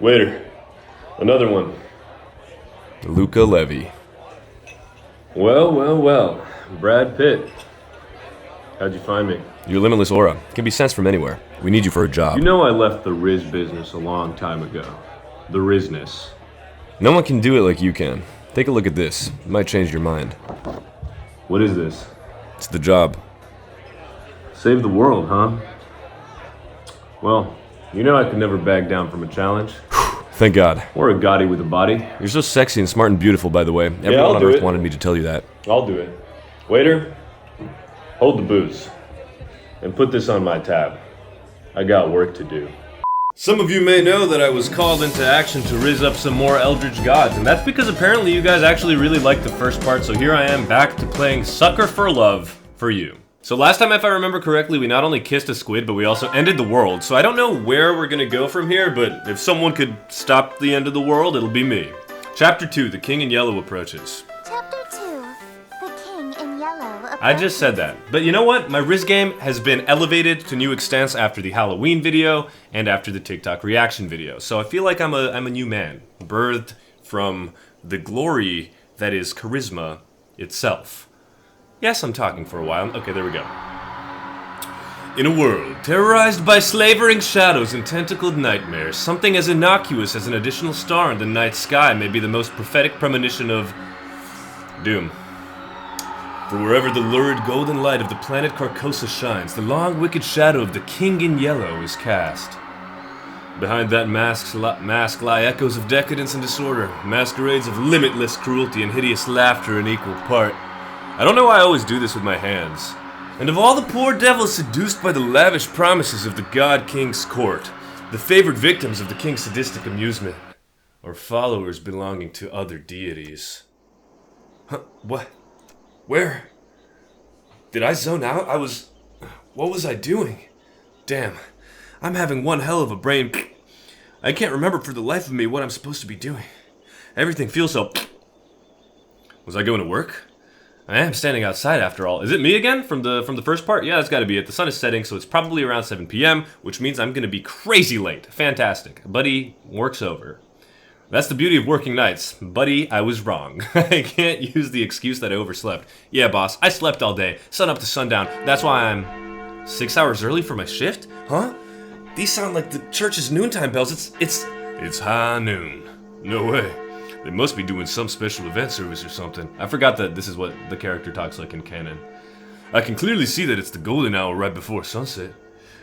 Waiter, another one. Luca Levy. Well. Brad Pitt. How'd you find me? Your limitless aura can be sensed from anywhere. We need you for a job. You know I left the Riz business a long time ago. The Rizness. No one can do it like you can. Take a look at this. It might change your mind. What is this? It's the job. Save the world, huh? Well, you know I could never back down from a challenge. Thank God. Or a Gotti with a body. You're so sexy and smart and beautiful, by the way. Everyone on Earth wanted me to tell you that. I'll do it. Waiter, hold the booze. And put this on my tab. I got work to do. Some of you may know that I was called into action to rizz up some more Eldritch Gods, and that's because apparently you guys actually really liked the first part, so here I am back to playing Sucker for Love for you. So last time, if I remember correctly, we not only kissed a squid, but we also ended the world. So I don't know where we're gonna go from here, but if someone could stop the end of the world, it'll be me. Chapter 2, The King in Yellow approaches. Chapter 2, The King in Yellow approaches. I just said that. But you know what? My Riz game has been elevated to new extents after the Halloween video and after the TikTok reaction video. So I feel like I'm a new man, birthed from the glory that is charisma itself. Yes, I'm talking for a while. Okay, there we go. In a world terrorized by slavering shadows and tentacled nightmares, something as innocuous as an additional star in the night sky may be the most prophetic premonition of doom. For wherever the lurid golden light of the planet Carcosa shines, the long wicked shadow of the King in Yellow is cast. Behind that mask lie echoes of decadence and disorder, masquerades of limitless cruelty and hideous laughter in equal part. I don't know why I always do this with my hands. And of all the poor devils seduced by the lavish promises of the God King's court, the favored victims of the King's sadistic amusement, or followers belonging to other deities. Huh? What? Where? Did I zone out? What was I doing? Damn, I'm having one hell of a brain. I can't remember for the life of me what I'm supposed to be doing. Everything feels so. Was I going to work? I am standing outside after all. Is it me again from the first part? Yeah, that's got to be it. The sun is setting, so it's probably around 7 p.m., which means I'm going to be crazy late. Fantastic. Buddy, work's over. That's the beauty of working nights. Buddy, I was wrong. I can't use the excuse that I overslept. Yeah, boss, I slept all day, sun up to sundown. That's why I'm 6 hours early for my shift? Huh? These sound like the church's noontime bells. It's high noon. No way. They must be doing some special event service or something. I forgot that this is what the character talks like in canon. I can clearly see that it's the golden hour right before sunset.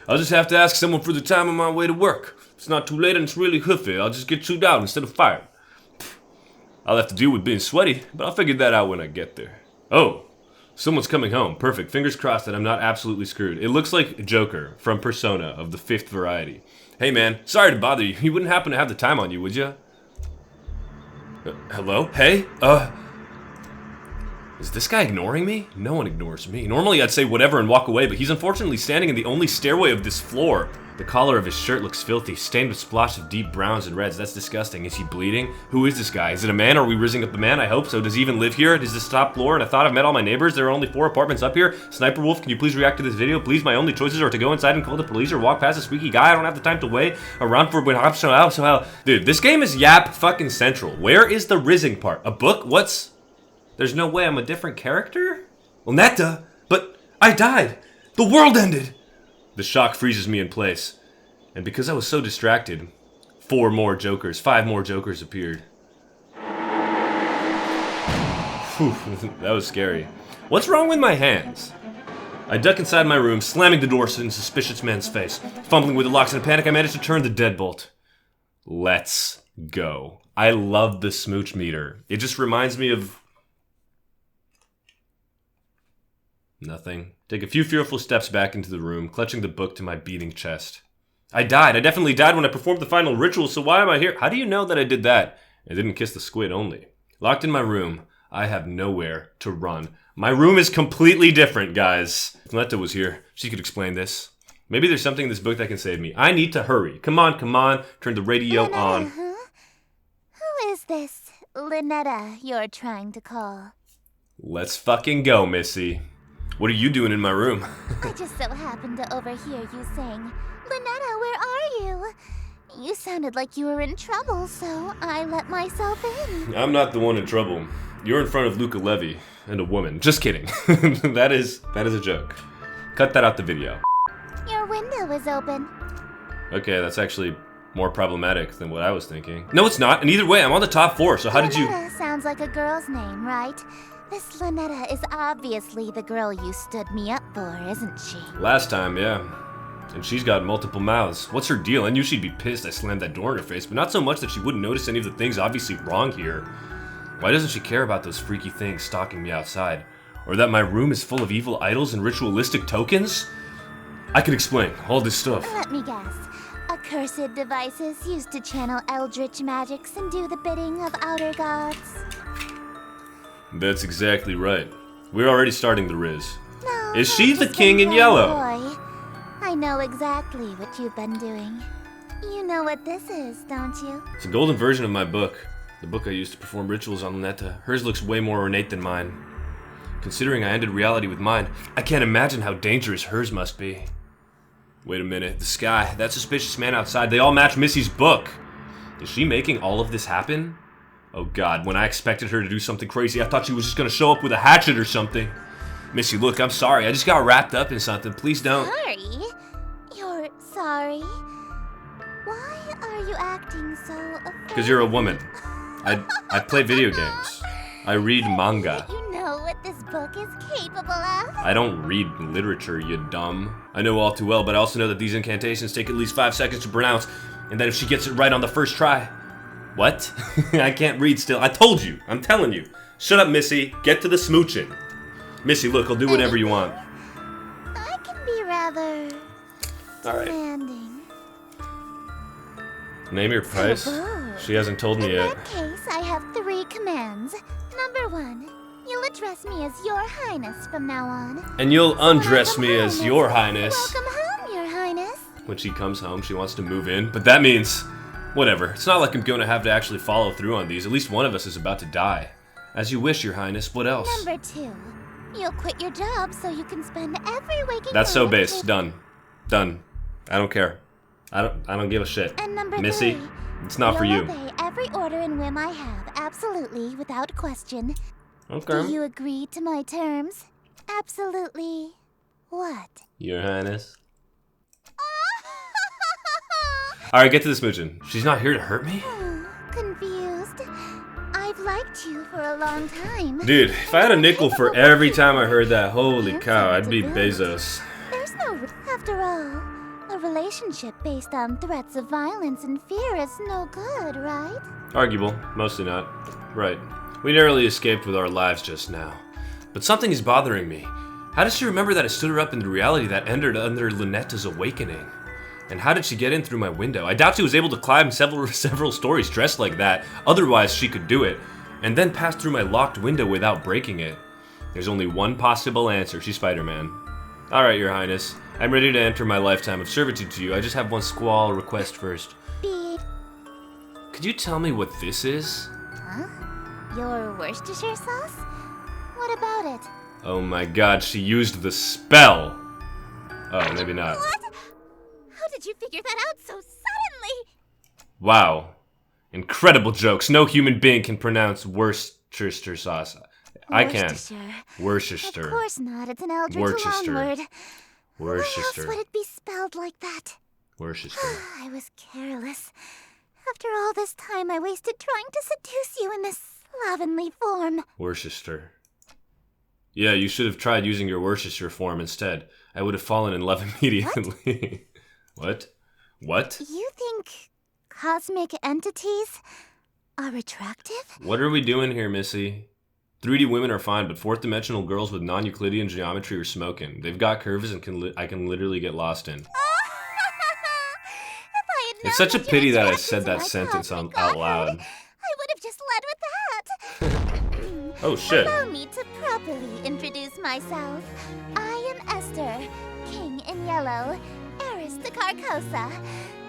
I'll just have to ask someone for the time on my way to work. If it's not too late and it's really hoofy, I'll just get chewed out instead of fired. I'll have to deal with being sweaty, but I'll figure that out when I get there. Oh, someone's coming home. Perfect. Fingers crossed that I'm not absolutely screwed. It looks like Joker from Persona of the 5th variety. Hey man, sorry to bother you. You wouldn't happen to have the time on you, would you? Hello? Hey? Is this guy ignoring me? No one ignores me. Normally I'd say whatever and walk away, but he's unfortunately standing in the only stairway of this floor. The collar of his shirt looks filthy, stained with splotches of deep browns and reds. That's disgusting. Is he bleeding? Who is this guy? Is it a man? Are we rizzing up the man? I hope so. Does he even live here? Is this top floor? And I thought I've met all my neighbors. There are only 4 apartments up here. Sniper Wolf, can you please react to this video? Please, my only choices are to go inside and call the police or walk past a squeaky guy. I don't have the time to wait around for when optional out. So how? Dude, this game is Yap fucking Central. Where is the rizzing part? A book? What's... There's no way I'm a different character? Well, Netta, but I died. The world ended. The shock freezes me in place. And because I was so distracted, 5 more Jokers appeared. Whew, that was scary. What's wrong with my hands? I duck inside my room, slamming the door in suspicious man's face. Fumbling with the locks in a panic, I managed to turn the deadbolt. Let's go. I love the smooch meter. It just reminds me of... nothing. Take a few fearful steps back into the room, clutching the book to my beating chest. I died. I definitely died when I performed the final ritual, so why am I here? How do you know that I did that? I didn't kiss the squid only. Locked in my room, I have nowhere to run. My room is completely different, guys. If Netta was here, she could explain this. Maybe there's something in this book that can save me. I need to hurry. Come on. Turn the radio on. Huh? Who is this Lynetta you're trying to call? Let's fucking go, Missy. What are you doing in my room? I just so happened to overhear you saying, Lynetta, where are you? You sounded like you were in trouble, so I let myself in. I'm not the one in trouble. You're in front of Luca Levy and a woman. Just kidding. That is a joke. Cut that out the video. Your window is open. Okay, that's actually more problematic than what I was thinking. No, it's not. And either way, I'm on the top floor, so how did you... Lynetta sounds like a girl's name, right? This Lynetta is obviously the girl you stood me up for, isn't she? Last time, yeah. And she's got multiple mouths. What's her deal? I knew she'd be pissed I slammed that door in her face, but not so much that she wouldn't notice any of the things obviously wrong here. Why doesn't she care about those freaky things stalking me outside? Or that my room is full of evil idols and ritualistic tokens? I can explain all this stuff. Let me guess. Accursed devices used to channel eldritch magics and do the bidding of outer gods. That's exactly right. We're already starting the Riz. No, Is she I've the just king been in playing yellow? boy. I know exactly what you've been doing. You know what this is, don't you? It's a golden version of my book. The book I used to perform rituals on Lynetta. Hers looks way more ornate than mine. Considering I ended reality with mine, I can't imagine how dangerous hers must be. Wait a minute, the sky, that suspicious man outside, they all match Missy's book. Is she making all of this happen? Oh god, when I expected her to do something crazy, I thought she was just gonna show up with a hatchet or something. Missy, look, I'm sorry, I just got wrapped up in something, please don't. Sorry? You're sorry? Why are you acting so afraid? Because you're a woman. I play video games. I read manga. You know what this book is capable of? I don't read literature, you dumb. I know all too well, but I also know that these incantations take at least 5 seconds to pronounce, and that if she gets it right on the first try... What? I can't read still. I told you. I'm telling you. Shut up, Missy. Get to the smooching. Missy, look, I'll do whatever you want. I can be rather Alright. demanding. Name your price? So She hasn't told me In yet. that case, I have 3 commands. Number 1, you'll address me as Your Highness from now on. And you'll undress Welcome me home, as Miss- your highness. Welcome home, Your Highness. When she comes home, she wants to move in, but that means... Whatever. It's not like I'm going to have to actually follow through on these. At least one of us is about to die. As you wish, your highness. What else? Number 2, you'll quit your job so you can spend every waking That's so moment base. with- Done. Done. I don't care. I don't give a shit. And number Missy, 3, it's not for you. you'll obey every order and whim I have, absolutely, without question. Okay. Do you agree to my terms? Absolutely. What? Your highness. Alright, get to the smooching. She's not here to hurt me? Confused. I've liked you for a long time. Dude, if I had a nickel for every time I heard that, holy cow, I'd be Bezos. There's no... After all, a relationship based on threats of violence and fear is no good, right? Arguable. Mostly not. Right. We narrowly escaped with our lives just now. But something is bothering me. How does she remember that I stood her up into reality that ended under Lynetta's awakening? And how did she get in through my window? I doubt she was able to climb several stories dressed like that. Otherwise, she could do it. And then pass through my locked window without breaking it. There's only one possible answer. She's Spider-Man. Alright, your highness. I'm ready to enter my lifetime of servitude to you. I just have one squall request first. Be... Could you tell me what this is? Huh? Your Worcestershire sauce? What about it? Oh my god, she used the spell! Oh, maybe not. What? How did you figure that out so suddenly? Wow. Incredible jokes. No human being can pronounce Worcestershire sauce. I can. Worcestershire. Worcestershire. Of course not. It's an eldritch Worcester. loanword. Why else Worcestershire. would it be spelled like that? Worcester. I was careless. After all this time I wasted trying to seduce you in this slovenly form. Worcester. Yeah, you should have tried using your Worcestershire form instead. I would have fallen in love immediately. What? What? You think cosmic entities are attractive? What are we doing here, Missy? 3D women are fine, but 4th dimensional girls with non-Euclidean geometry are smoking. They've got curves and I can literally get lost in. If I had known It's such a that you pity that I attracted said to that my sentence cosmic out godhood, loud. I would have just led with that. Oh shit. Allow me to properly introduce myself. I am Esther, King in Yellow, heiress to Carcosa.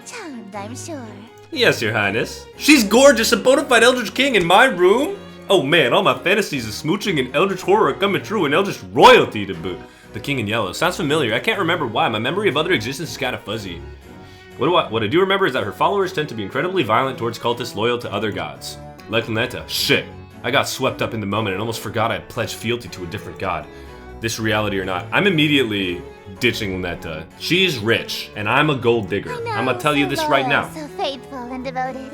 Charmed, I'm sure. Yes, your highness. She's gorgeous, a bona fide Eldritch King in my room? Oh man, all my fantasies of smooching and Eldritch horror are coming true, and Eldritch royalty to boot. The King in Yellow. Sounds familiar. I can't remember why. My memory of other existence is kind of fuzzy. What I do remember is that her followers tend to be incredibly violent towards cultists loyal to other gods. Like Luneta. Shit. I got swept up in the moment and almost forgot I had pledged fealty to a different god. This reality or not, I'm immediately ditching Luneta. She's rich, and I'm a gold digger. I'm gonna tell you this right now. So faithful and devoted.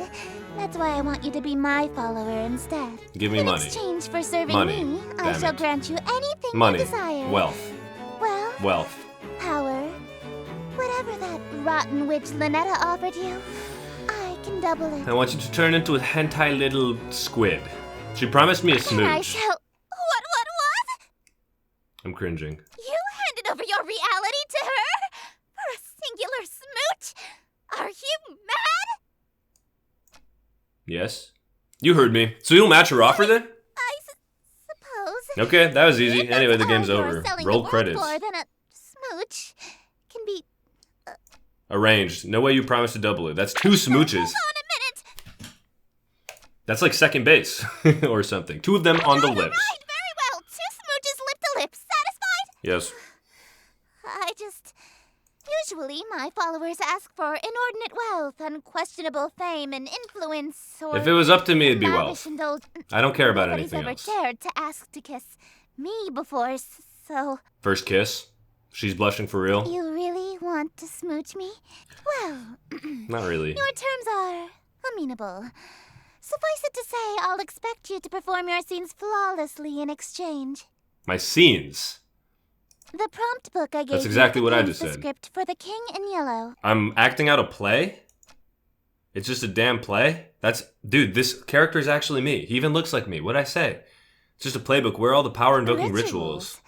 That's why I want you to be my follower instead. Give me money. In exchange for serving Money. me, I Damn shall it. grant you anything Money. you desire. Wealth. Wealth. Power. Whatever that rotten witch Lynetta offered you, I can double it. I want you to turn into a hentai little squid. She promised me a And I smooch. shall... What? I'm cringing. You handed over your reality to her? For a singular smooch? Are you mad? Yes? You heard me. So you'll match her offer then? I suppose. Okay, that was easy. If Anyway, the that's game's all you're over. selling Roll the world credits. For, then a smooch can be... Arranged. No way you promised to double it. That's 2 smooches. Hold on a minute. That's like second base or something. 2 of them on the lips. Right, very well. 2 smooches lip to lip. Satisfied? Yes. Usually, my followers ask for inordinate wealth, unquestionable fame, and influence, or... If it was up to me, it'd be lavish wealth. indulg- I don't care about Nobody's anything ever else. dared to ask to kiss me before, so... First kiss? She's blushing for real? You really want to smooch me? Well, Not really. your terms are amenable. Suffice it to say, I'll expect you to perform your scenes flawlessly in exchange. My scenes. The prompt book I gave That's exactly you what I contains just the said. script for The King in Yellow. I'm acting out a play? It's just a damn play? Dude, this character is actually me. He even looks like me. What'd I say? It's just a playbook. Where are all the power-invoking rituals?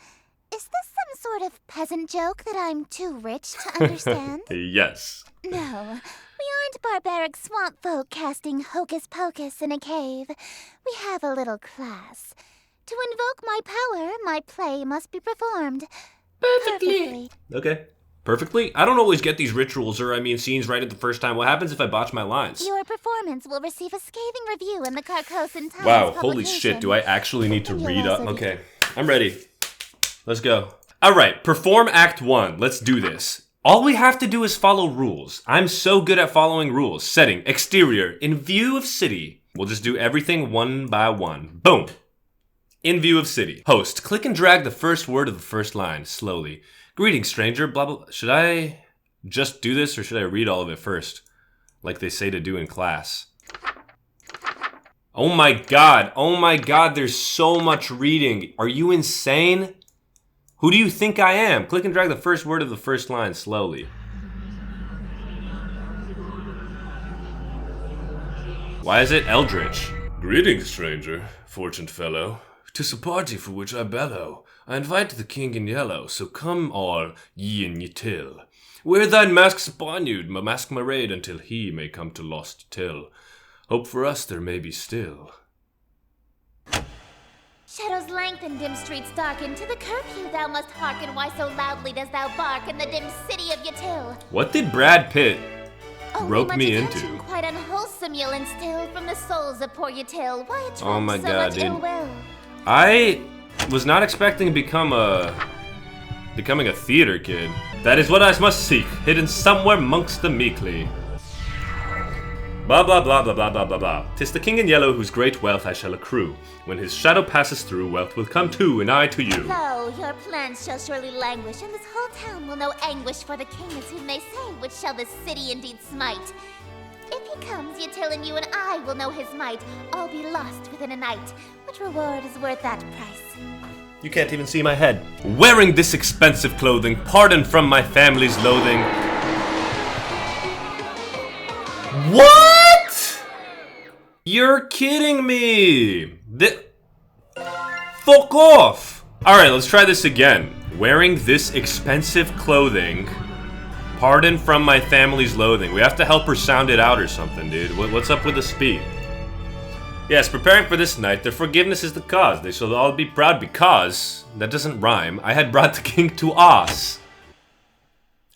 Is this some sort of peasant joke that I'm too rich to understand? Yes. No, we aren't barbaric swamp folk casting hocus pocus in a cave. We have a little class. To invoke my power, my play must be performed perfectly. Okay. Perfectly? I don't always get these rituals or, scenes right at the first time. What happens if I botch my lines? Your performance will receive a scathing review in the Carcosan Times Wow, holy publication. shit, do I actually need to read up? Curiosity. Okay, I'm ready. Let's go. Alright, perform Act 1. Let's do this. All we have to do is follow rules. I'm so good at following rules. Setting, exterior, in view of city. We'll just do everything one by one. Boom. In view of city. Host, click and drag the first word of the first line, slowly. Greetings, stranger, blah, blah. Should I just do this or should I read all of it first? Like they say to do in class. Oh my god, there's so much reading. Are you insane? Who do you think I am? Click and drag the first word of the first line slowly. Why is it Eldritch? Greetings, stranger, fortunate fellow. 'Tis a party for which I bellow. I invite the king in yellow, so come all ye in ye till. Wear thine masks upon you, masquerade until he may come to lost till. Hope for us there may be still. Shadows lengthen, dim streets darken. To the curfew thou must hearken. Why so loudly does thou bark in the dim city of Yatil? What did Brad Pitt Only rope much me attention, into? Quite unwholesome you'll instill from the souls of poor Yatil. Why attract Oh my so God, much dude. ill will? I was not expecting to becoming a theater kid. That is what I must seek, hidden somewhere amongst the meekly. Blah blah blah blah blah blah blah blah. 'Tis the king in yellow whose great wealth I shall accrue. When his shadow passes through, wealth will come too, and I to you. Lo, your plans shall surely languish, and this whole town will know anguish for the king is whom they say, which shall this city indeed smite. If he comes, Yatil and you and I will know his might. All be lost within a night. What reward is worth that price? You can't even see my head. Wearing this expensive clothing, pardon from my family's loathing. What? You're kidding me. Fuck off. Alright, let's try this again. Wearing this expensive clothing, pardon from my family's loathing. We have to help her sound it out or something, dude. What's up with the speed? Yes, preparing for this night, their forgiveness is the cause. They shall all be proud because, that doesn't rhyme, I had brought the king to us.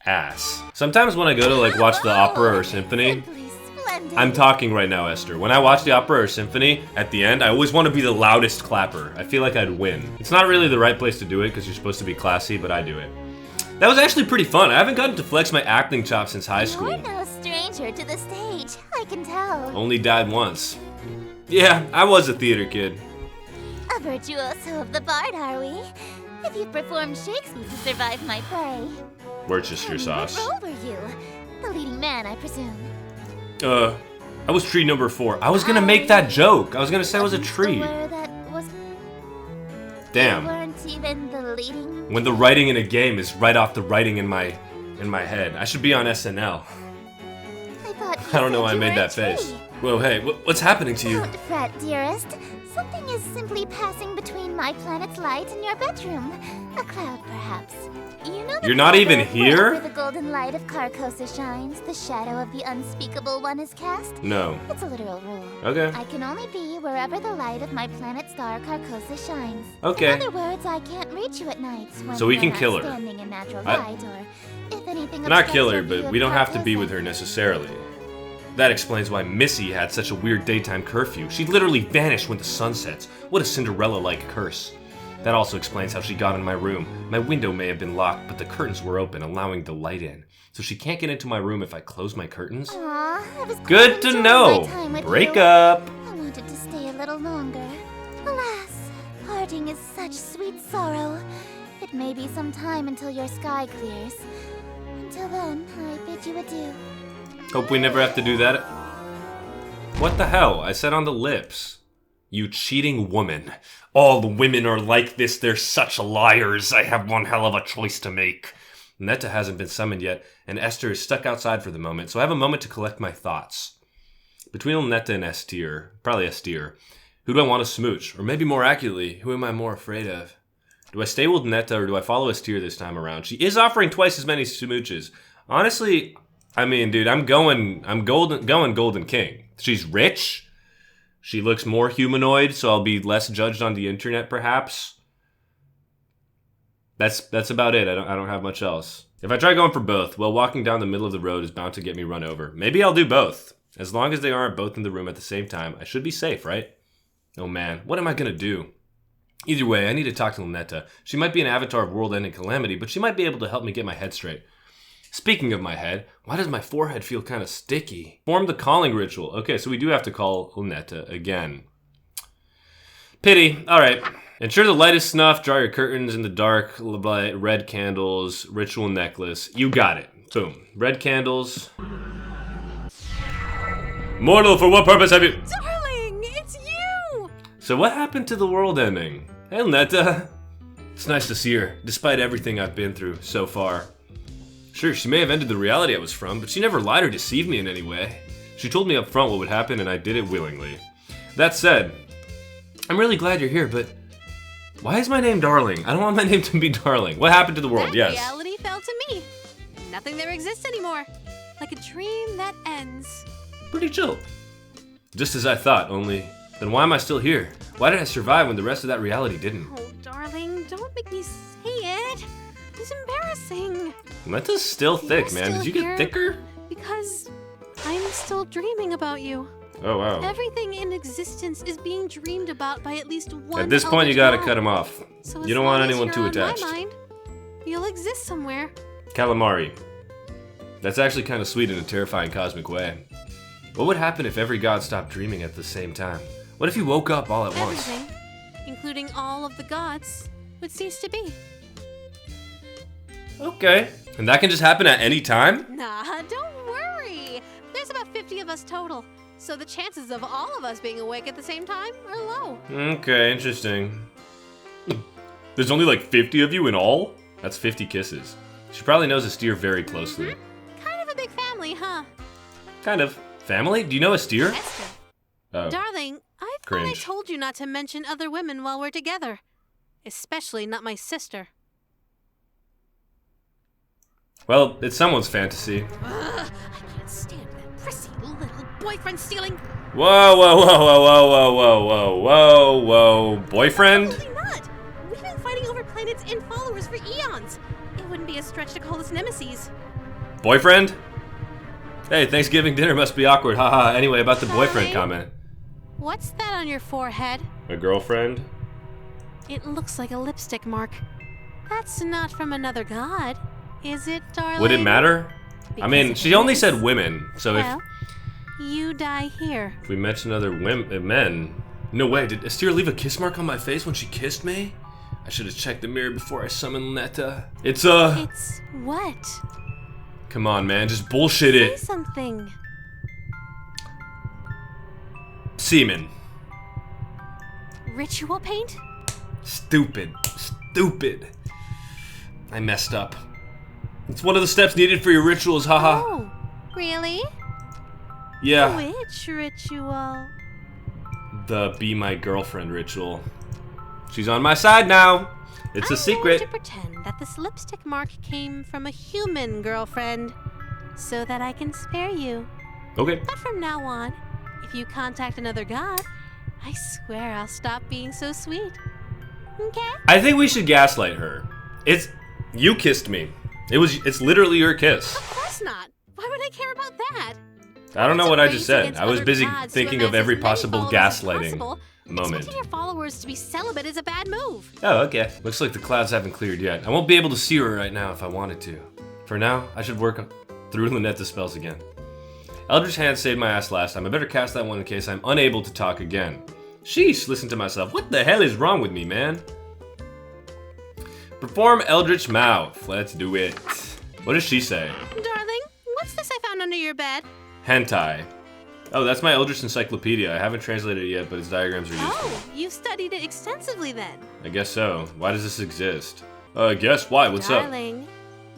Ass. Sometimes when I go to watch the opera or symphony, Simply splendid. I'm talking right now, Esther. When I watch the opera or symphony, at the end, I always want to be the loudest clapper. I feel like I'd win. It's not really the right place to do it because you're supposed to be classy, but I do it. That was actually pretty fun. I haven't gotten to flex my acting chops since high school. You're no nature to the stage, I can tell. Only died once. Yeah, I was a theater kid. A virtuoso of the bard, are we? If you've performed Shakespeare to survive my play. Worcestershire sauce. What role were you? The leading man, I presume. I was tree number 4. I was gonna make that joke. I was gonna say I was a tree. Aware that was... Damn. You weren't even the leading... When the writing in a game is right off the writing in my head. I should be on SNL. I thought I don't know said why I you made were that a tree. face. Whoa, hey, what's happening to you? Don't fret, dearest. Something is simply passing between my planet's light and your bedroom. A cloud, perhaps. You know the You're not even proverb, here? wherever the golden light of Carcosa shines, the shadow of the unspeakable one is cast? No. It's a literal rule. Okay. I can only be wherever the light of my planet star Carcosa shines. Okay. In other words, I can't reach you at night when So we you're can not kill her. standing in natural light, or if anything Not obstructs kill her, your view but of we don't have to be Carcosa. with her necessarily. That explains why Missy had such a weird daytime curfew. She literally vanished when the sun sets. What a Cinderella-like curse. That also explains how she got in my room. My window may have been locked, but the curtains were open, allowing the light in. So she can't get into my room if I close my curtains? Aw, I was Good quite to enjoying know. my time with Break you. up. I wanted to stay a little longer. Alas, parting is such sweet sorrow. It may be some time until your sky clears. Until then, I bid you adieu. Hope we never have to do that. What the hell? I said on the lips. You cheating woman. All the women are like this. They're such liars. I have one hell of a choice to make. Netta hasn't been summoned yet, and Esther is stuck outside for the moment, so I have a moment to collect my thoughts. Between Netta and Esther, probably Esther, who do I want to smooch? Or maybe more accurately, who am I more afraid of? Do I stay with Netta or do I follow Esther this time around? She is offering twice as many smooches. Honestly, I mean, dude, I'm going Golden King. She's rich. She looks more humanoid, so I'll be less judged on the internet, perhaps. That's about it. I don't have much else. If I try going for both, well, walking down the middle of the road is bound to get me run over. Maybe I'll do both. As long as they aren't both in the room at the same time, I should be safe, right? Oh man, what am I gonna do? Either way, I need to talk to Lunetta. She might be an avatar of world-ending calamity, but she might be able to help me get my head straight. Speaking of my head, why does my forehead feel kind of sticky? Form the calling ritual. Okay, so we do have to call Lunetta again. Pity. Alright. Ensure the light is snuffed, draw your curtains in the dark, red candles, ritual necklace. You got it. Boom. Red candles. Mortal, for what purpose have you... Darling, it's you! So what happened to the world ending? Hey, Lunetta. It's nice to see her, despite everything I've been through so far. Sure, she may have ended the reality I was from, but she never lied or deceived me in any way. She told me up front what would happen, and I did it willingly. That said, I'm really glad you're here, but why is my name Darling? I don't want my name to be Darling. What happened to the world? That Yes. reality fell to me. Nothing there exists anymore. Like a dream that ends. Pretty chill. Just as I thought, only then why am I still here? Why did I survive when the rest of that reality didn't? Oh, darling, don't make me say it. It's embarrassing. Lunetta's still thick, You're man. still Did you get here thicker? Because I'm still dreaming about you. Oh, wow. Everything in existence is being dreamed about by at least one. At this point, you gotta eldritch cut him off. god. So You don't want as long as anyone too you're on attached. My mind, you'll exist somewhere. Calamari. That's actually kind of sweet in a terrifying cosmic way. What would happen if every god stopped dreaming at the same time? What if you woke up all at once? Everything, including all of the gods, would cease to be. Okay. And that can just happen at any time? Nah, don't worry. There's about 50 of us total, so the chances of all of us being awake at the same time are low. Okay, interesting. There's only like 50 of you in all? That's 50 kisses. She probably knows Astir very closely. Kind of a big family, huh? Kind of. Family? Do you know Astir? Esther. Oh. Darling, I thought I Cringe. told you not to mention other women while we're together. Especially not my sister. Well, it's someone's fantasy. Ugh, I can't stand that prissy little boyfriend stealing. Whoa, whoa, whoa, whoa, whoa, whoa, whoa, whoa, whoa. Boyfriend? Absolutely not. We've been fighting over planets and followers for eons. It wouldn't be a stretch to call us nemesis. Boyfriend? Hey, Thanksgiving dinner must be awkward, haha. Anyway, about the boyfriend Hi. comment. What's that on your forehead? A girlfriend? It looks like a lipstick mark. That's not from another god, is it, darling? Would it matter? I mean, she only said women, so well, you die here. if we mention other men... No way, did Esther leave a kiss mark on my face when she kissed me? I should have checked the mirror before I summoned Netta. It's what? Come on, man, just bullshit Say it. something. Semen. Ritual paint? Stupid. Stupid. I messed up. It's one of the steps needed for your rituals, haha. Oh, really? Yeah, Which ritual? the be my girlfriend ritual. She's on my side now. It's a secret. I'm going to pretend that this lipstick mark came from a human girlfriend, so that I can spare you. Okay. But from now on, if you contact another god, I swear I'll stop being so sweet. Okay? I think we should gaslight her. You kissed me. It's literally your kiss. Of course not. Why would I care about that? I don't know It's what a I race just said. against I was other busy gods to thinking of amass every as many possible followers as gaslighting possible. moment. Expecting your followers to be celibate is a bad move. Oh, okay. Looks like the clouds haven't cleared yet. I won't be able to see her right now if I wanted to. For now, I should work through Lunetta's spells again. Eldritch Hand saved my ass last time. I better cast that one in case I'm unable to talk again. Sheesh, listen to myself. What the hell is wrong with me, man? Perform Eldritch Mouth. Let's do it. What does she say? Darling, what's this I found under your bed? Hentai. Oh, that's my Eldritch Encyclopedia. I haven't translated it yet, but its diagrams are useful. Oh, you've studied it extensively then. I guess so. Why does this exist? Guess why? What's up? Darling,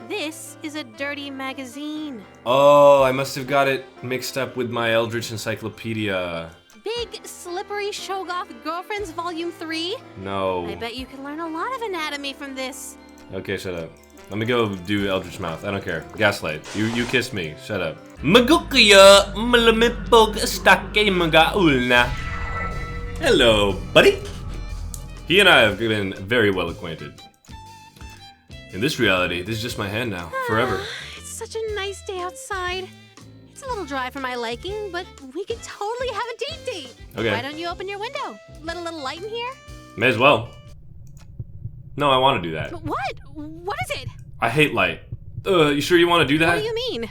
this is a dirty magazine. Oh, I must have got it mixed up with my Eldritch Encyclopedia. Big, slippery Shoggoth Girlfriends Volume 3? No. I bet you can learn a lot of anatomy from this. Okay, shut up. Let me go do Eldritch Mouth. I don't care. Gaslight. You kissed me. Shut up. Magukaya malamipog stake mga ulna. Hello, buddy. He and I have been very well acquainted. In this reality, this is just my hand now, forever. It's such a nice day outside. It's a little dry for my liking, but we could totally have a date. Okay. Why don't you open your window? Let a little light in here? May as well. No, I want to do that. But what? What is it? I hate light. You sure you want to do that? What do you mean?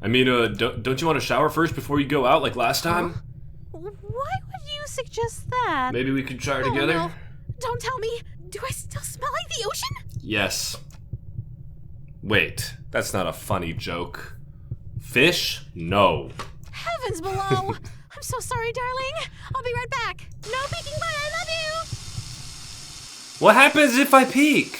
I mean, don't you want to shower first before you go out like last time? Why would you suggest that? Maybe we could shower Oh, together? no. Don't tell me. Do I still smell like the ocean? Yes. Wait, that's not a funny joke. Fish? No. Heavens below. I'm so sorry, darling. I'll be right back. No peeking, but I love you. What happens if I peek?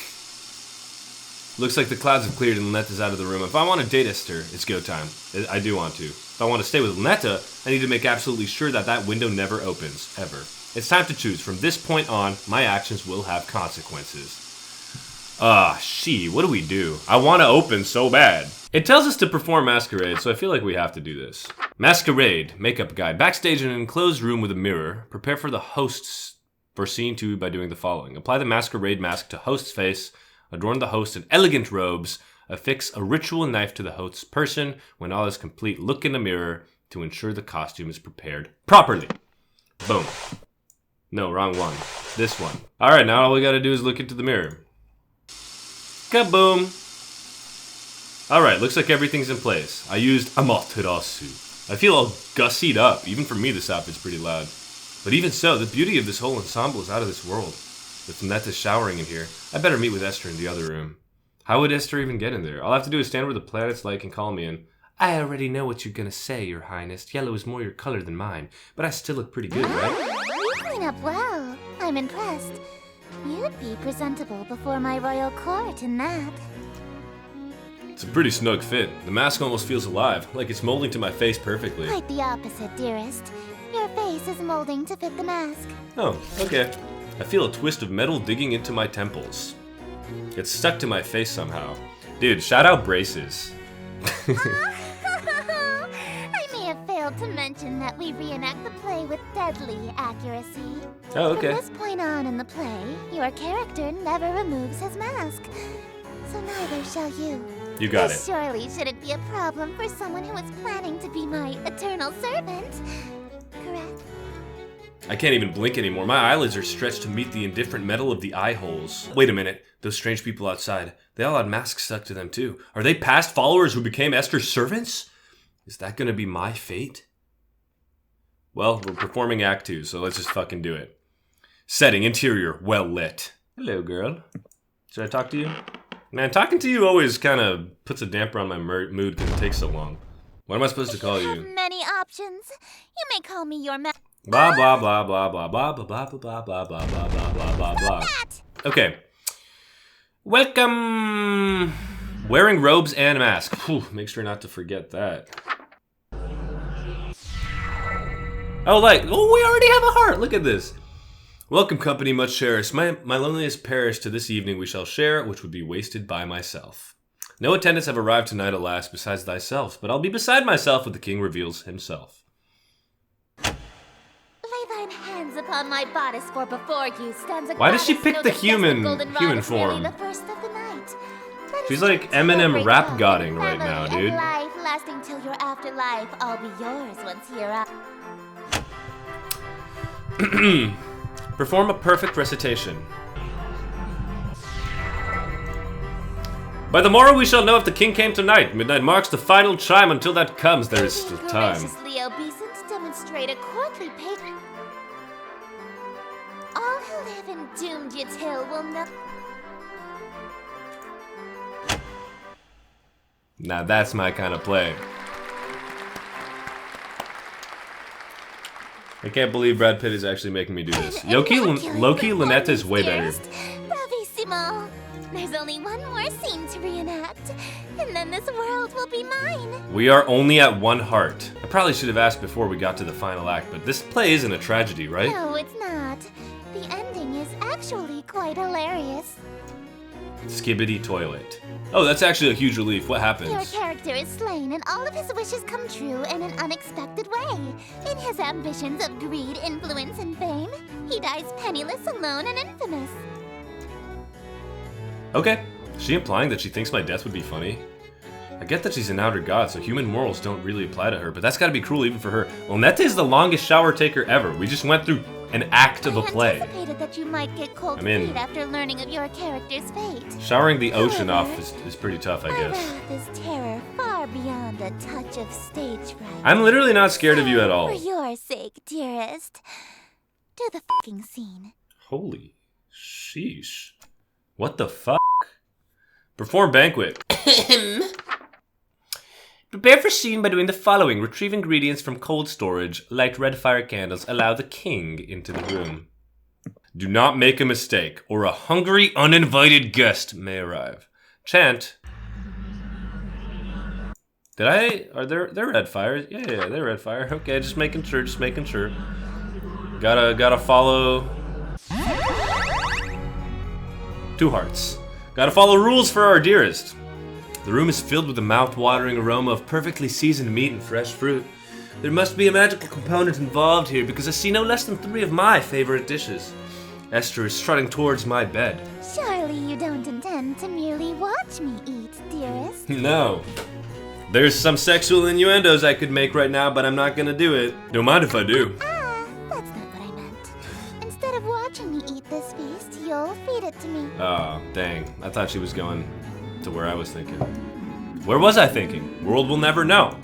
Looks like the clouds have cleared and Lunetta's out of the room. If I want to date Esther, it's go time. I do want to. If I want to stay with Lunetta, I need to make absolutely sure that that window never opens, ever. It's time to choose. From this point on, my actions will have consequences. What do we do? I want to open so bad. It tells us to perform masquerade, so I feel like we have to do this. Masquerade, makeup guide. Backstage in an enclosed room with a mirror. Prepare for the hosts for scene 2 by doing the following. Apply the masquerade mask to host's face. Adorn the host in elegant robes. Affix a ritual knife to the host's person. When all is complete, look in the mirror to ensure the costume is prepared properly. Boom. No, wrong one. This one. Alright, now all we gotta do is look into the mirror. Kaboom! Alright, looks like everything's in place. I used Amaterasu. I feel all gussied up. Even for me, this outfit's pretty loud. But even so, the beauty of this whole ensemble is out of this world. With Netta showering in here, I better meet with Esther in the other room. How would Esther even get in there? All I have to do is stand where the planet's light and call me in. I already know what you're gonna say, Your Highness. Yellow is more your color than mine, but I still look pretty good, right? You clean up well. I'm impressed. You'd be presentable before my royal court in that. It's a pretty snug fit. The mask almost feels alive, like it's molding to my face perfectly. Quite the opposite, dearest. Your face is molding to fit the mask. Oh, okay. I feel a twist of metal digging into my temples. It's stuck to my face somehow. Dude, shout out braces. I may have failed to mention that we reenact the play with deadly accuracy. Oh, okay. From this point on in the play, your character never removes his mask. So neither shall you. You got This it. surely shouldn't be a problem for someone who is planning to be my eternal servant. Correct? I can't even blink anymore. My eyelids are stretched to meet the indifferent metal of the eye holes. Wait a minute. Those strange people outside. They all had masks stuck to them too. Are they past followers who became Esther's servants? Is that gonna be my fate? Well, we're performing Act 2, so let's just fucking do it. Setting, interior, well lit. Hello, girl. Should I talk to you? Man, talking to you always kind of puts a damper on my mood because it takes so long. What am I supposed to call You you? have many options. You may call me your Blah blah blah blah blah blah blah blah blah blah blah blah blah blah blah blah blah. Okay. Welcome. Wearing robes and mask. Whew, make sure not to forget that. Oh, like, oh, we already have a heart. Look at this. Welcome, company much cherished. My loneliness perished to this evening we shall share, which would be wasted by myself. No attendants have arrived tonight, alas, besides thyself, but I'll be beside myself when the king reveals himself. Lay thine hands upon my bodice, for before you stands a Why does she goddess pick knows the that human golden rod is merely form? the first of the night. Let She's us like meet Eminem every rap home godding and right now, family dude. and life lasting till your afterlife. I'll be yours once here. Perform a perfect recitation. By the morrow we shall know if the king came tonight. Midnight marks the final chime. Until that comes, there is still time. Graciously obeisant, demonstrate a courtly patron. All who live in doomed Yatil will know. Now that's my kind of play. I can't believe Brad Pitt is actually making me do this. Loki Lynette is way better. Bravissimo. There's only one more scene to reenact, and then this world will be mine. We are only at one heart. I probably should have asked before we got to the final act, but this play isn't a tragedy, right? No, it's not. The ending is actually quite hilarious. Skibbity toilet. Oh, that's actually a huge relief. What happens? Your character is slain, and all of his wishes come true in an unexpected way. In his ambitions of greed, influence, and fame, he dies penniless, alone, and infamous. Okay. Is she implying that she thinks my death would be funny? I get that she's an outer god, so human morals don't really apply to her, but that's gotta be cruel even for her. Lynette is the longest shower taker ever. We just went through an act of a play. I anticipated that you might get cold feet after learning of your character's fate. Showering the ocean off is pretty tough, I My guess. wrath is terror far beyond a touch of stage fright. I'm literally not scared of you at all. For your sake, dearest, do the fucking scene. Holy sheesh. What the fuck? Perform banquet. Prepare for scene by doing the following. Retrieve ingredients from cold storage. Light red fire candles. Allow the king into the room. Do not make a mistake, or a hungry, uninvited guest may arrive. Chant. They're red fires? Yeah, they're red fire. Okay, just making sure, Gotta follow... 2 hearts. Gotta follow rules for our dearest. The room is filled with the mouth-watering aroma of perfectly seasoned meat and fresh fruit. There must be a magical component involved here because I see no less than 3 of my favorite dishes. Esther is strutting towards my bed. Surely you don't intend to merely watch me eat, dearest. No. There's some sexual innuendos I could make right now, but I'm not gonna do it. Don't mind if I do. That's not what I meant. Instead of watching me eat this feast, you'll feed it to me. Oh, dang. I thought she was going to where I was thinking. Where was I thinking? World will never know.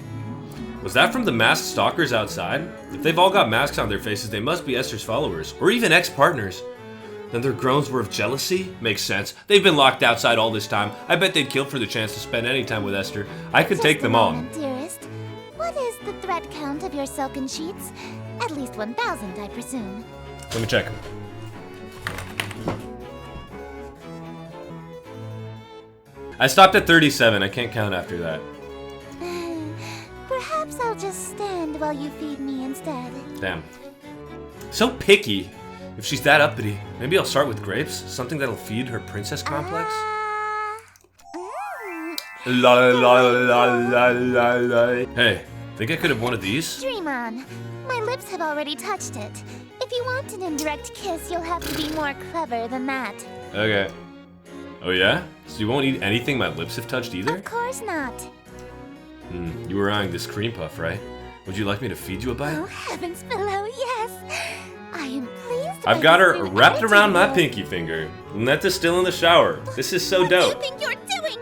Was that from the masked stalkers outside? If they've all got masks on their faces, they must be Esther's followers, or even ex-partners. Then their groans were of jealousy? Makes sense. They've been locked outside all this time. I bet they'd kill for the chance to spend any time with Esther. I could take them on. Dearest, what is the thread count of your silken sheets? At least 1,000, I presume. Let me check. I stopped at 37. I can't count after that. Perhaps I'll just stand while you feed me instead. Damn. So picky. If she's that uppity, maybe I'll start with grapes? Something that'll feed her princess complex? La la la la la la. Hey, think I could have one of these? Dream on. My lips have already touched it. If you want an indirect kiss, you'll have to be more clever than that. Okay. Oh yeah? So you won't eat anything my lips have touched either? Of course not. You were eyeing this cream puff, right? Would you like me to feed you a bite? Oh, heavens below, yes. I I've got her wrapped around my pinky finger. Netta's still in the shower. This is so dope. What do you think you're doing?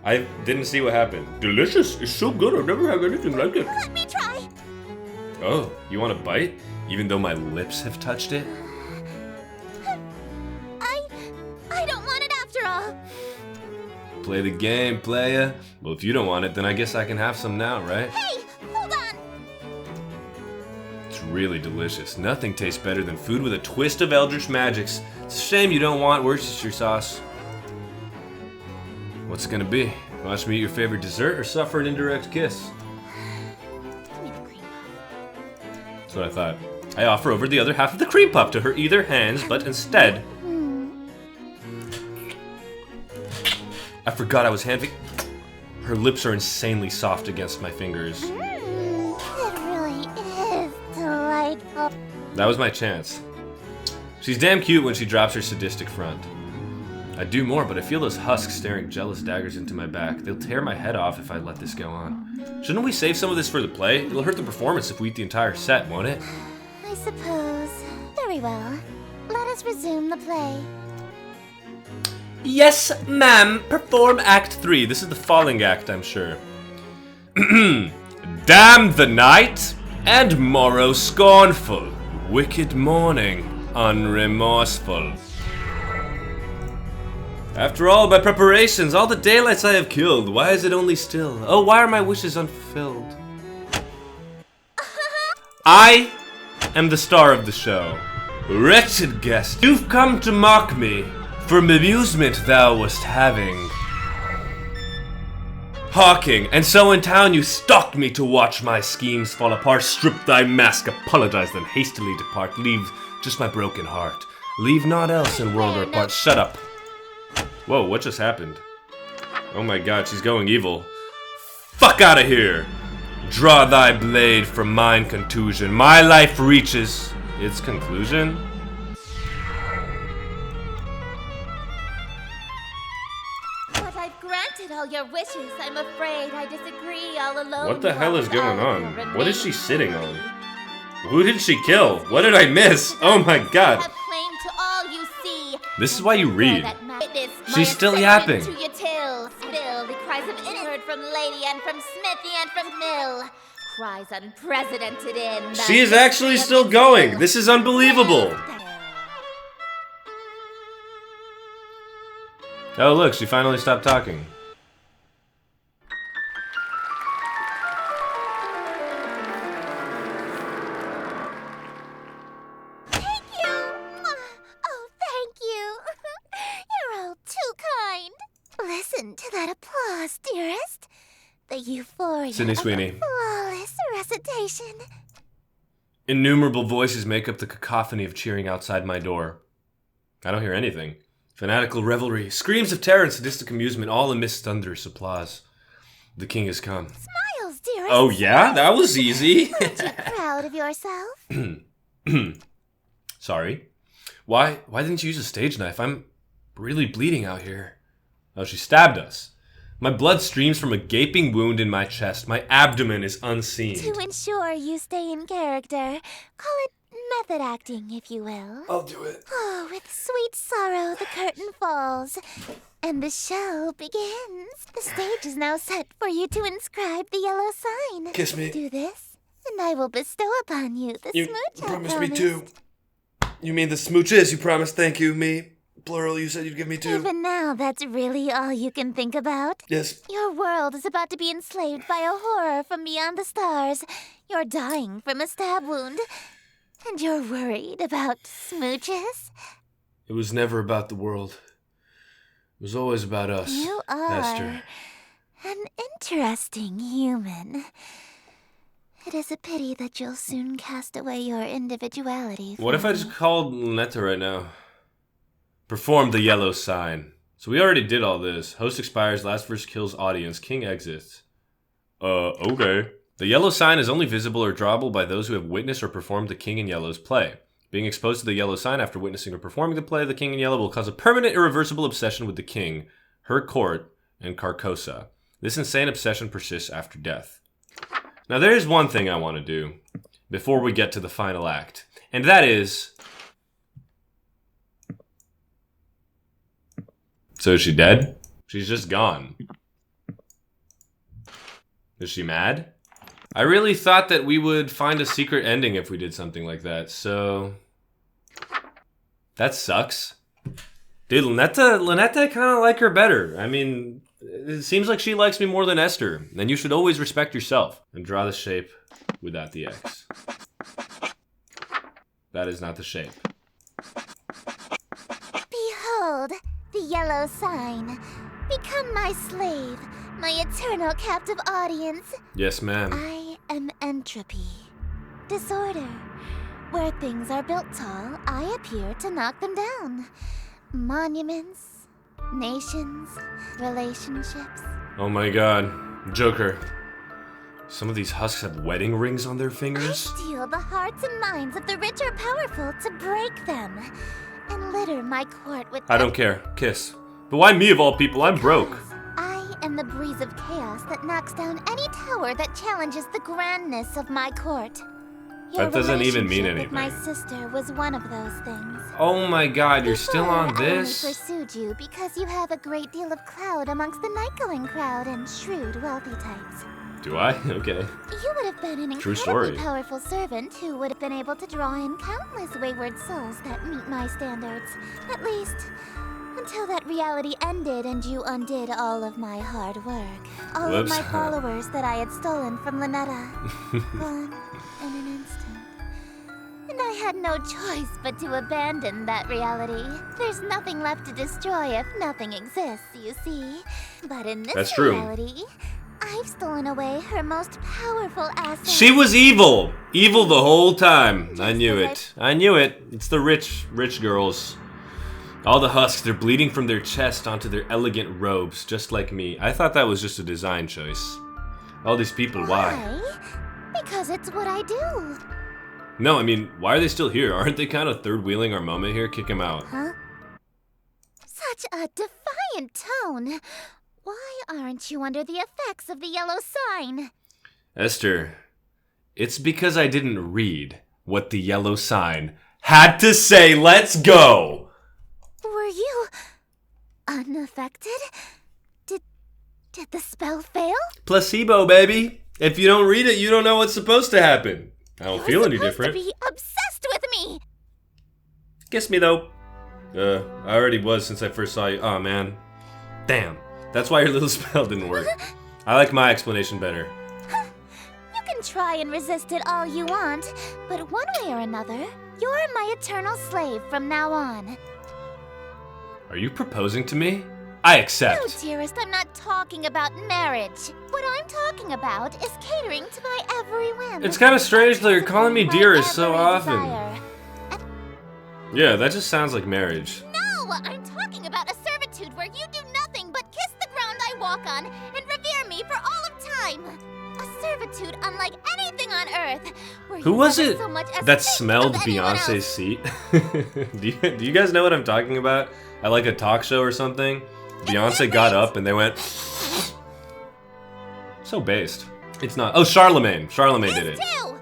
I didn't see what happened. Delicious. It's so good. I've never had anything like it. Let me try. Oh, you want a bite? Even though my lips have touched it? I don't want it after all. Play the game, playa. Well, if you don't want it, then I guess I can have some now, right? Hey, hold on. It's really delicious. Nothing tastes better than food with a twist of eldritch magics. It's a shame you don't want Worcestershire sauce. What's it gonna be? Watch me eat your favorite dessert or suffer an indirect kiss? Give me the cream puff. That's what I thought. I offer over the other half of the cream puff to her either hands, but instead... I forgot I was handing... Her lips are insanely soft against my fingers. It really is delightful. That was my chance. She's damn cute when she drops her sadistic front. I'd do more, but I feel those husks staring jealous daggers into my back. They'll tear my head off if I let this go on. Shouldn't we save some of this for the play? It'll hurt the performance if we eat the entire set, won't it? I suppose. Very well. Let us resume the play. Yes, ma'am. Perform Act 3. This is the falling act, I'm sure. Damn the night, and morrow scornful. Wicked morning, unremorseful. After all my preparations, all the daylights I have killed, why is it only still? Oh, why are my wishes unfulfilled? I am the star of the show. Wretched guest, you've come to mock me for amusement thou wast having. Hawking, and so in town you stalked me to watch my schemes fall apart. Strip thy mask, apologize, then hastily depart. Leave just my broken heart. Leave naught else in world or part. Shut up. Whoa, what just happened? Oh my god, she's going evil. Fuck out of here! Draw thy blade from mine contusion. My life reaches its conclusion. But I've granted all your wishes. I'm afraid I disagree all alone. What the hell is going on? Remain. What is she sitting on? Who did she kill? What did I miss? Oh my god. Have claim to all you see. This is why you read. She's She's still yapping. To your till. Still, the cries of heard from Lady and from Smithy and from Mill. Cries unprecedented in. She is actually still going. This is unbelievable. Oh look, she finally stopped talking. Thank you. Oh, thank you. You're all too kind. Listen to that applause, dearest. The euphoria Sydney of Sweeney. a flawless recitation. Innumerable voices make up the cacophony of cheering outside my door. I don't hear anything. Fanatical revelry, screams of terror and sadistic amusement, all amidst thunderous applause. The king has come. Smiles, dearest. Oh yeah? That was easy. Aren't you proud of yourself? Sorry. Why didn't you use a stage knife? I'm really bleeding out here. Oh, she stabbed us. My blood streams from a gaping wound in my chest. My abdomen is unseen. To ensure you stay in character, call it method acting, if you will. I'll do it. Oh, with sweet sorrow the curtain falls, and the show begins. The stage is now set for you to inscribe the yellow sign. Kiss me. Do this, and I will bestow upon you the You smooch I promised me promised. two. You mean the smooches you promised? Thank you, me. Plural, you said you'd give me two. Even now, that's really all you can think about. Yes. Your world is about to be enslaved by a horror from beyond the stars. You're dying from a stab wound. And you're worried about smooches? It was never about the world. It was always about us. You are Esther. an interesting human. It is a pity that you'll soon cast away your individuality. What if I just called Netta right now? Perform the yellow sign. So we already did all this. Host expires, last verse kills audience, king exits. Okay. The yellow sign is only visible or drawable by those who have witnessed or performed the King in Yellow's play. Being exposed to the yellow sign after witnessing or performing the play, the King in Yellow will cause a permanent, irreversible obsession with the king, her court, and Carcosa. This insane obsession persists after death. Now there is one thing I want to do before we get to the final act, and that is So is she dead? She's just gone. Is she mad? I really thought that we would find a secret ending if we did something like that, so... That sucks. Dude, Lynette, I kind of like her better. I mean, it seems like she likes me more than Esther, and you should always respect yourself. And draw the shape without the X. That is not the shape. Behold, the yellow sign. Become my slave, my eternal captive audience. Yes, ma'am. I am entropy. Disorder. Where things are built tall, I appear to knock them down. Monuments, nations, relationships. Oh my god. Joker. Some of these husks have wedding rings on their fingers? Steal the hearts and minds of the rich or powerful to break them. And litter my court with... I don't care. Kiss. But why me of all people? I'm broke. I am the breeze of chaos that knocks down any tower that challenges the grandness of my court. Your That doesn't even mean relationship with anything. My sister was one of those things. Oh my god, you're still Before, on I only this? pursued you because you have a great deal of clout amongst the night-going crowd and shrewd, wealthy types. Do I? Okay. You would have been an True incredibly story. powerful servant who would have been able to draw in countless wayward souls that meet my standards. At least, until that reality ended and you undid all of my hard work. All of Whoops. my followers that I had stolen from Lynetta. Gone in an instant. And I had no choice but to abandon that reality. There's nothing left to destroy if nothing exists, you see. But in this That's true. reality, I've stolen away her most powerful asset. She was evil! Evil the whole time. I knew it. I knew it. It's the rich girls. All the husks, they're bleeding from their chest onto their elegant robes, just like me. I thought that was just a design choice. All these people, why? Because it's what I do. No, I mean, why are they still here? Aren't they kind of third-wheeling our moment here? Kick them out. Huh? Such a defiant tone. Why aren't you under the effects of the yellow sign? Esther, it's because I didn't read what the yellow sign had to say. Let's go! Were you unaffected? Did the spell fail? Placebo, baby. If you don't read it, you don't know what's supposed to happen. I don't feel any different. You're supposed to be obsessed with me. Kiss me, though. I already was since I first saw you. Oh, man. Damn. That's why your little spell didn't work. I like my explanation better. You can try and resist it all you want, but one way or another, you're my eternal slave from now on. Are you proposing to me? I No, accept. dearest, I'm not talking about marriage. What I'm talking about is catering to my every whim. It's kind of strange that you're calling me My dearest so every often. desire. Yeah, that just sounds like marriage. No, I'm talking about a servitude where you do nothing but kiss the ground I walk on and revere me for all of time. A servitude unlike anything on earth. Where Who you was never it so much as that think smelled of anyone Beyonce's else. seat? do you guys know what I'm talking about? At like a talk show or something? Beyonce got up and they went... So based. It's not... Oh, Charlemagne. Charlemagne did it. Too.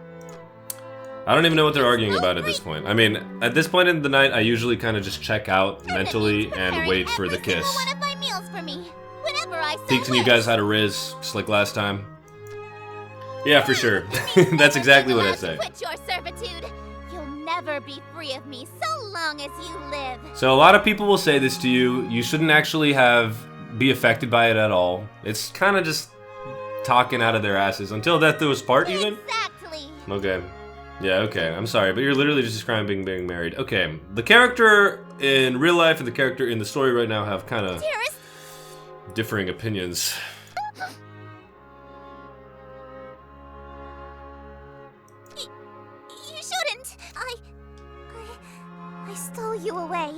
I don't even know what they're arguing about at this point. I mean, at this point in the night, I usually kind of just check out mentally and Preparing wait for the every single kiss. one of my meals for me, whenever I so Teaching you wish. guys how to riz, just like last time. Yeah, for sure. That's exactly what I say. Quit your servitude. You'll never be free of me so long as you live. So a lot of people will say this to you. You shouldn't actually be affected by it at all. It's kind of just talking out of their asses. Until death do us part, even? Exactly. Okay. Yeah, okay. I'm sorry, but you're literally just describing being married. Okay. The character in real life and the character in the story right now have kind of Dearest, differing opinions. you shouldn't. I stole you away.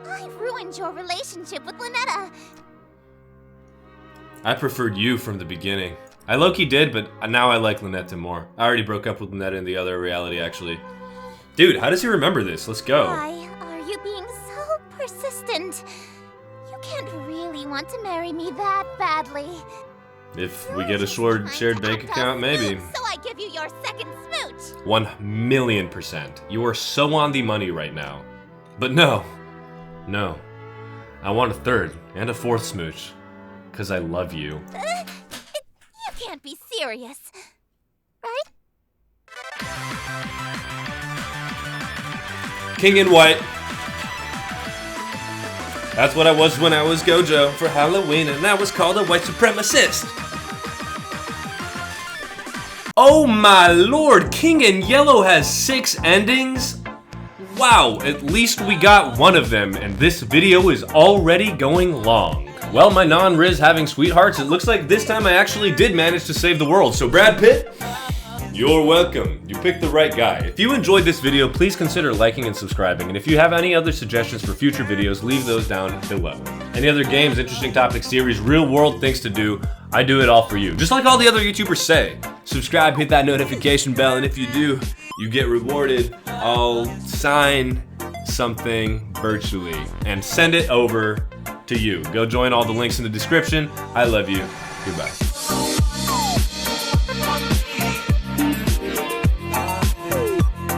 I ruined your relationship with Lynetta. I preferred you from the beginning. I low-key did, but now I like Lynetta more. I already broke up with Lynetta in the other reality, actually. Dude, how does he remember this? Let's go. Why are you being so persistent? You can't really want to marry me that badly. If we get a shared bank account, maybe. So I give you your second smooch. 1,000,000%. You are so on the money right now. But no. No. I want a third and a fourth smooch. Because I love you. You can't be serious, right? King in white. That's what I was when I was Gojo for Halloween, and that was called a white supremacist. Oh my lord, King in Yellow has 6 endings? Wow, at least we got one of them, and this video is already going long. Well, my non-Riz having sweethearts, it looks like this time I actually did manage to save the world, so Brad Pitt, you're welcome. You picked the right guy. If you enjoyed this video, please consider liking and subscribing, and if you have any other suggestions for future videos, leave those down below. Any other games, interesting topics, series, real world things to do, I do it all for you. Just like all the other YouTubers say. Subscribe, hit that notification bell, and if you do, you get rewarded. I'll sign something virtually and send it over to you. Go join all the links in the description. I love you. Goodbye.